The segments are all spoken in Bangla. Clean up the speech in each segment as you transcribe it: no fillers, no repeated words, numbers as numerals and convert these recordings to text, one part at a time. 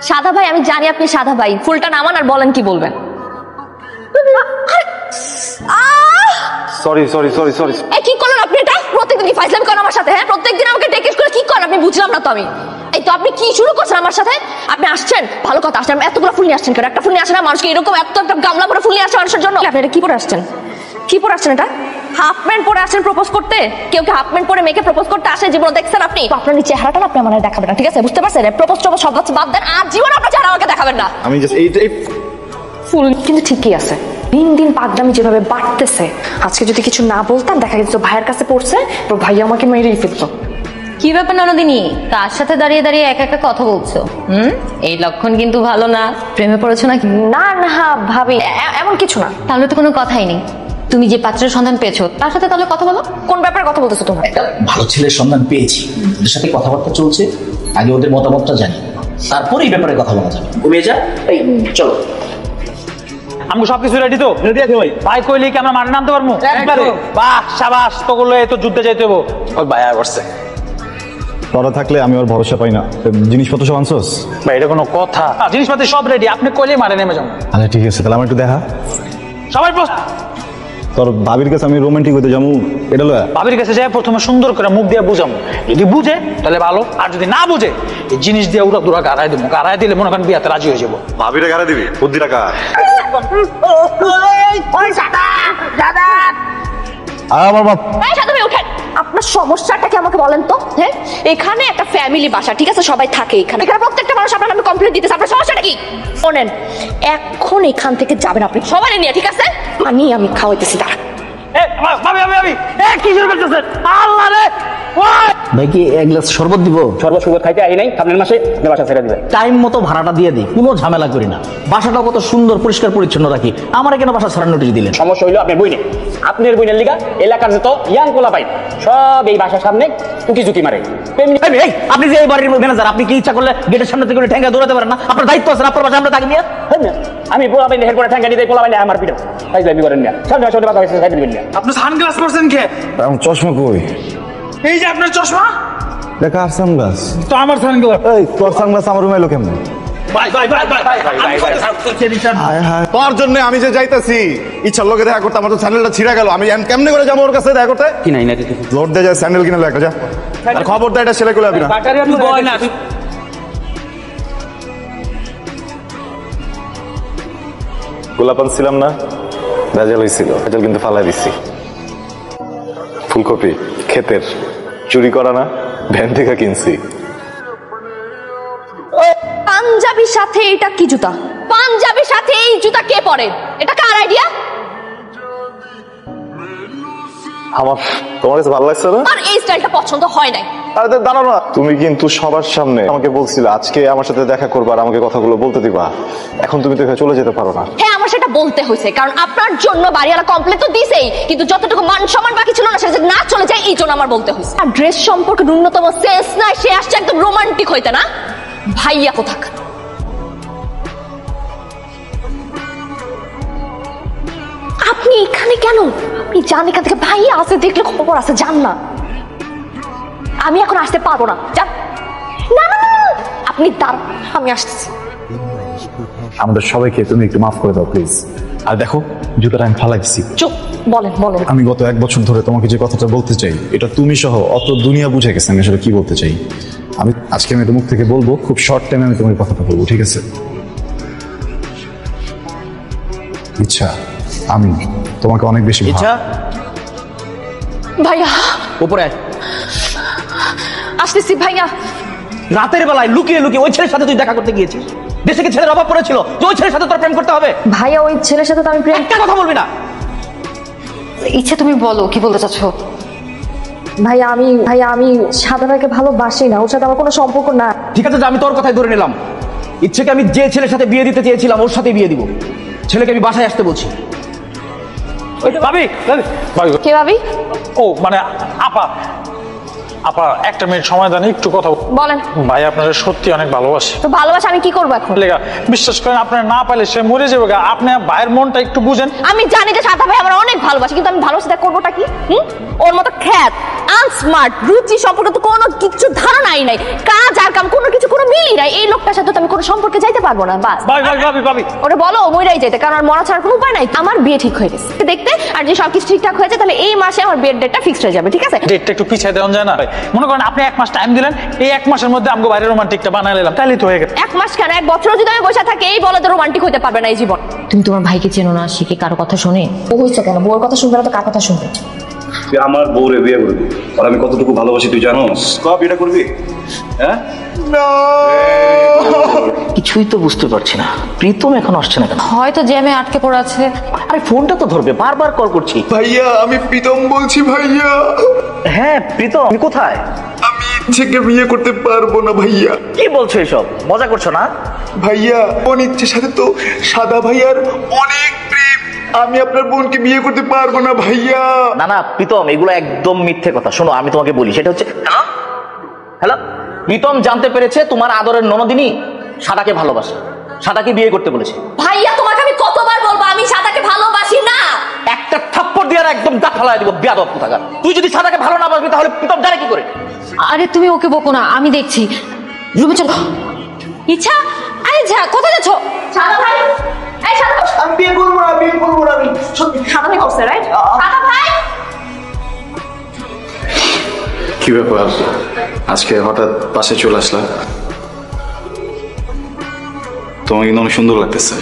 সাদা ভাই, আমি জানি আপনি সাদা ভাই, ফুলটা নামান আর বলেন কি বলবেন। Sorry sorry sorry sorry. কি করলেন আপনি এটা? প্রত্যেকদিন ফাইজলামি করেন আমার সাথে, হ্যাঁ? প্রত্যেকদিন আমাকে টেকেট করে কি করেন আপনি? বুঝলাম না তো আমি। এই তো আপনি কি শুরু করছেন আমার সাথে? আপনি আসছেন ভালো কথা, আসছেন এতগুলো ফুল নিয়ে আসছেন কেন? একটা ফুল নিয়ে আসেন না, মানুষকে এরকম এত একটা গামলা করে ফুল নিয়ে আসে মানুষের জন্য। আপনি এটা কি পরে আসছেন? কি পরে আসছেন এটা? হাফ প্যান্ট পরে আসছেন প্রপোজ করতে? কেউ কি হাফ প্যান্ট পরে মেয়েকে প্রপোজ করতে আসে? জীবন দেখছেন আপনি? আপনার চেহারাটা আপনি আমার দেখাবেন না, ঠিক আছে? বুঝতে পারছেন? প্রপোজ টপোজ সব বাদ দেন, আর জীবন আপনার চেহারা আমাকে দেখাবেন না। আমি জাস্ট এই ফুল কিন্তু ঠিকই আছে। দিন দিন পাগলামি যেভাবে বাড়তেছে, আজকে যদি কিছু না বলতাম দেখা যেত ভাইয়ের কাছে পড়ছে, তো ভাইয়া আমাকে মেরেই ফেলতো। কি ব্যাপার ননদিনী, কার সাথে দাঁড়িয়ে দাঁড়িয়ে একা একা কথা বলছো? এই লক্ষণ কিন্তু ভালো না। প্রেমে পড়েছো নাকি? না না ভাবি, এমন কিছু না। তাহলে তো কোনো কথাই নেই। তুমি যে পাত্রের সন্ধান পেয়েছো তার সাথে তাহলে কথা বলো। কোন ব্যাপারে কথা বলতেছো তোমরা? একটা ভালো ছেলের সন্ধান পেয়েছি, ওদের সাথে কথাবার্তা চলছে, আগে ওদের মতামতটা জানি, তারপরে এই ব্যাপারে কথা বলা যাবে। ঘুমিয়ে যা, এই চলো। আমি সবকিছু রেডি তো? রেডি আছে ভাই। ভাই কইলি কি আমরা মাঠে নামতে পারবো? একবারে। বাহ শাবাশ, তো করলো এই তো যুদ্ধে যাইতে হবো। ওই ভাই আর বসছে। তোরা থাকলে আমি আর ভরসা পাই না। জিনিসপত্র সব আনছস? ভাই এটা কোনো কথা? জিনিসপাতি সব রেডি, আপনি কইলেই মাঠে নেমে যাবো। আচ্ছা ঠিক আছে, তাহলে আমার একটু দেখা। সবাই তোর ভাবির কাছে আমি রোমান্টিক হইতে যাবো, এটা লয়া ভাবির কাছে যাই প্রথমে সুন্দর করে মুখ দিয়ে বুঝাবো, যদি বুঝে তাহলে ভালো, আর যদি না বুঝে এই জিনিস দিয়ে উড়া দুরা গাড়াই দেবো। গাড়াই দিলে মনে করেন বিয়াতে রাজি হয়ে যাবো। ভাবিরে গাড়া দিবি? বুদ্ধি রাখা। আমার বাপ। সাদা ভাই ওঠেন, আপনার সমস্যাটা কি আমাকে বলেন তো? হ্যাঁ, এখানে একটা ফ্যামিলি বাসা, ঠিক আছে? সবাই থাকে এখানে, প্রত্যেকটা মানুষ আপনার নামে কমপ্লেন দিতেছে। আপনার সমস্যাটা কি শোনেন, এখন এখান থেকে যাবেন আপনি সবাই নিয়ে, ঠিক আছে? আমি খাওয়াইতেছি তারা। ভাই কি এক গ্লাস শরবত দিব? শরবত সুবত খাইতে আই নাই, সামনের মাসে বাসা ছেড়ে দিবে। টাইম মতো ভাড়াটা দিয়ে দিই, কোনো ঝামেলা করি না। বাসাটা কত সুন্দর পরিষ্কার পরিচ্ছন্ন রাখি, আমার কেন বাসা ছাড়ার নোটিশ দিলেন? সমস্যা হইলো আপনার বইনে, আপনার বইনের লিগা এলাকার যত ইয়াং পোলা পাই সব এই বাসার সামনে উকি ঝুঁকি মারে। আপনি যে এই বাড়ির ম্যানেজার, আপনি কি ইচ্ছা করলে গেটের সামনে থেকে ঠ্যাঙ্গা দৌড়াতে পারেন না? আপনার দায়িত্ব আছে, আপনার বাসা আমরা তাকে নিয়ে। আমি পোলা পাই হের করে ঠ্যাঙ্গা নিতে, পোলা পাই আমার পিঠে ফাইজলামি করেন না। সামনে সামনে কথা হয়েছে, সাইড দিবেন না। আপনি সানগ্লাস পরছেন কে? চশমা কই? এই যে আপনার চশমা। দেখা আর সানগ্লাস তো আমার সানগ্লাস। এই তোর সানগ্লাস আমার রুমে এলো কেমনে? তোর জন্য আমি যে যাইতেছি ইচ্ছার লোকে দেখা করতে, আমার তো স্যান্ডেলটা ছিঁড়া গেল। আমি কেমনে করে যাবো ওর কাছে দেখা করতে? কি নাই না লোড দিয়ে যায় স্যান্ডেল কিনে একটা যা, আর খবর দেয় এটা সেলাই করে আবি না। গোলাপ আনছিলাম না, ভেজাল হয়েছিল, ভেজাল কিন্তু ফালাই দিচ্ছি। ফুলকপি ক্ষেতের, চুরি করা না, ভ্যান থেকে কিনছি। পাঞ্জাবির সাথে এটা কি জুতা? পাঞ্জাবির সাথে এই জুতা কে পরে? এটা কার আইডিয়া? আমার তোমার কাছে ভালো লাগছে না? আর এই স্টাইলটা পছন্দ হয় নাই। আরে দাঁড়াও না, তুমি কিন্তু সবার সামনে আমাকে বলছিলে আজকে আমার সাথে দেখা করবা আর আমাকে কথাগুলো বলতে দিবা। এখন তুমি তো চলে যেতে পারো না। হ্যাঁ, আমার সেটা বলতে হয়েছে, কারণ আপনার জন্য বাড়িওয়ালা কমপ্লেন তো দিছেই, কিন্তু যতটুকু মান সম্মান বাকি ছিল না সেটা না চলে যায়, এই জন্য আমার বলতে হয়েছে। আর ড্রেস সম্পর্কে ন্যূনতম সেন্স নাই, সে আসছে একদম রোমান্টিক হইতে না। ভাইয়া কোথাকার? আপনি এখানে কেন? আপনি যান এখান থেকে, ভাইয়া আছে দেখলে খবর আছে, যান না। আমি এখন আসতে পারবো না, যান। না না না, আপনি দাঁড়ান, আমি আসতেছি। আমাদের সবাইকে তুমি একটু মাফ করে দাও প্লিজ। আর দেখো জুতাটা আমি ফালাই দিচ্ছি। চুপ, বলেন বলেন। আমি গত 1 বছর ধরে তোমাকে যে কথাটা বলতে চাই, এটা তুমি সহ অত দুনিয়া বুঝে গেছে আমি আসলে কি বলতে চাই। আমি আজকে এটা মুখ থেকে বলবো, খুব শর্ট টাইমে আমি তোমার কথাটা বলবো, ঠিক আছে? ইচ্ছা, আমি তোমাকে অনেক বেশি ইচ্ছা ভাইয়া উপরে আসতেছি। ভাইয়া রাতের বেলায় লুকিয়ে লুকিয়ে ওই ছেলের সাথে তুই দেখা করতে গিয়েছিস? দেশে কি ছেলের অভাব পড়েছিল যে ওই ছেলের সাথে তোর প্রেম করতে হবে? ভাইয়া ওই ছেলের সাথে তো আমি প্রেম। একটা কথা বলবি না। ইচ্ছে তুমি বলো কি বলতে চাচ্ছ? ভাইয়া আমি সাদা ভাইকে ভালোবাসি না, ওর সাথে আমার কোনো সম্পর্ক না। ঠিক আছে, আমি তোর কথাই ধরে নিলাম। ইচ্ছেকে আমি যে ছেলের সাথে বিয়ে দিতে চেয়েছিলাম ওর সাথে বিয়ে দিব। ছেলেকে আমি বাসায় আসতে বলছি। ভাবি কে ভাবি? ও মানে আপা। আপা একটা মিনিট সময় দেন, একটু কথা বলেন। ভাই আপনারা সত্যি অনেক ভালোবাসে। তো ভালোবাসা আমি কি করবো এখন? বিশ্বাস করেন, আপনারা না পাইলে সে মরে যাবে। আপনি ভাইয়ের মনটা একটু বুঝেন। আমি জানি যে সাদা ভাই আমার অনেক ভালোবাসে, কিন্তু আমি ভালোবাসা করবোটা কি? ওর মতো খ্যাত আনস্মার্ট, রুচি সম্পর্কে তো কোনো কিছু ধারণাই নাই, কাজ আর কাম কোনো কিছু কোনো মিলই নাই। এই লোকটার সাথে তো আমি কোনো সম্পর্কে যাইতে পারবো না। বাস ভাবি ওরে বলো মইরাই যেতে, কারণ আর মরা ছাড়া কোনো উপায় নাই। আমার বিয়ে ঠিক হয়ে গেছে দেখতে, আর যে সবকিছু ঠিকঠাক হয়েছে তাহলে এই মাসে আমার বিয়ের ডেটটা ফিক্সড হয়ে যাবে, ঠিক আছে? ডেটটা একটু পিছিয়ে দেওয়া যায় না? মনে করেন আপনি 1 মাস টাইম দিলেন, এই 1 মাসের মধ্যে আমাকে বাইরে রোমান্টিকটা বানাই নিলাম, তাহলেই তো হয়ে গেল। 1 মাস কেন, 1 বছর যদি আমি বসে থাকি এই বলে তো রোমান্টিক হতে পারবে না এই জীবন। তুমি তোমার ভাইকে চেনো না, সে কি কারো কথা শোনে? ও হইছে কেন, বউর কথা শুনবে না তো কার কথা শুনবে? তুই আমার বউরে বিয়ে করবি, আর আমি কতটুকু ভালোবাসি তুই জানোস? কব এটা করবি? হ্যাঁ, কিছুই তো বুঝতে পারছি না, প্রীতম এখন আসছে না কেন? হয়তো জ্যামে আটকে পড়ে আছে। আরে ফোনটা তো ধরবে, বারবার কল করছি। ভাইয়া আমি প্রীতম বলছি ভাইয়া। হ্যাঁ প্রীতম, তুমি কোথায়? আমি ইচ্ছেকে বিয়ে করতে পারবো না ভাইয়া। কি বলছো এসব? মজা করছো না? ভাইয়া কোন ইচ্ছের সাথে তো সাদা ভাইয়ার অনেক প্রেম, আমি আপনার বোনকে বিয়ে করতে পারবো না ভাইয়া। না না প্রীতম, এগুলো একদম মিথ্যে কথা। শোনো আমি তোমাকে বলি, সেটা হচ্ছে হ্যালো হ্যালো, প্রীতম জানতে পেরেছে তোমার আদরের ননদিনী সাদাকে ভালোবাসে, সাদাকে বিয়ে করতে বলেছে। ভাইয়া তোমাকে আমি কতবার বলবো আমি সাদাকে ভালোবাসি না? একটা থাপ্পড় দিয়ে আর একদম দাঁত ফালাই দিব, বেয়াদব কোথাকার। তুই যদি সাদাকে ভালো না বাসবি তাহলে প্রীতম জানে কি করে? আরে তুমি ওকে বকো না, আমি দেখছি। রুমে চলো। ইচ্ছা, আরে যা, কোথায় যাচ্ছ? সাদা ভাই, এই সাদা ভাই, আমি বিয়ে করবো না, বিয়ে করবো না আমি। সাদা ভাই করছে রাইট? সাদা ভাই কি ব্যাপার, আজকে হঠাৎ পাশে চলে আসলা? তোমাকে কিন্তু অনেক সুন্দর লাগতেছে।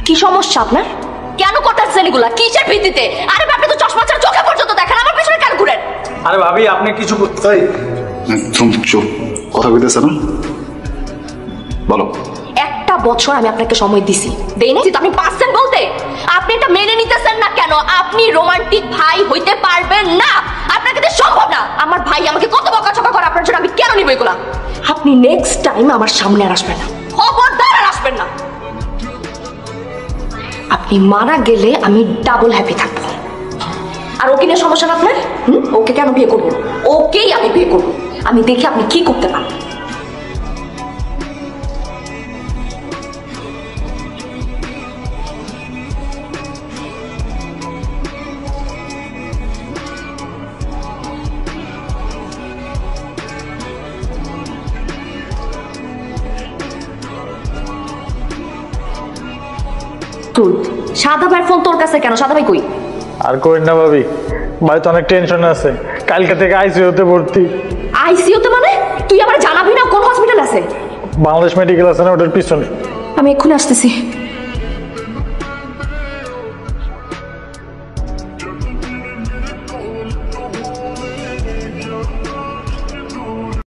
কি সমস্যা আপনার? কেন করতেছেন এগুলা? কিসের ভিত্তিতে? আরে আপনি তো চশমা ছাড়া চোখে পর্যন্ত দেখেন, আমার পেছনে কেন ঘুরেন? আরে ভাবি আপনি কিছু একদম চুপ, কথা কইতেছে না, বলো। 1টা বছর আমি আপনাকে সময় দিছি, দেই না? আপনি পারছেন বলতে? আপনি এটা মেনে নিতেছেন না কেন? আপনি রোমান্টিক ভাই হইতে পারবেন না, আপনার কাছে সম্ভব না। আমার ভাই আমাকে কত বকাঝকা করে আপনার জন্য, আমি কেন নিব এগুলা? আপনি নেক্সট টাইম আমার সামনে আর আসবেন না, খবরদার আর আসবেন না। আপনি মারা গেলে আমি ডাবল হ্যাপি থাকবো। আর ওকে নিয়ে সমস্যা না আপনার? ওকে কেন বিয়ে করবো? ওকেই আমি বিয়ে করবো, আমি দেখি আপনি কি করতে পারেন। সাদা ভাইয়ের ফোন তোর কাছে কেন? সাদা ভাই কই? আর করেন না ভাবি, ভাই তো অনেক টেনশন আছে, কালকে থেকে আইসিইউতে ভর্তি। আইসিইউতে মানে? তুই আমার জানাবি না কোন হসপিটাল আছে? বাংলাদেশ মেডিকেল আছে না, ওটার পিছনে। আমি এক্ষুনি আসতেছি।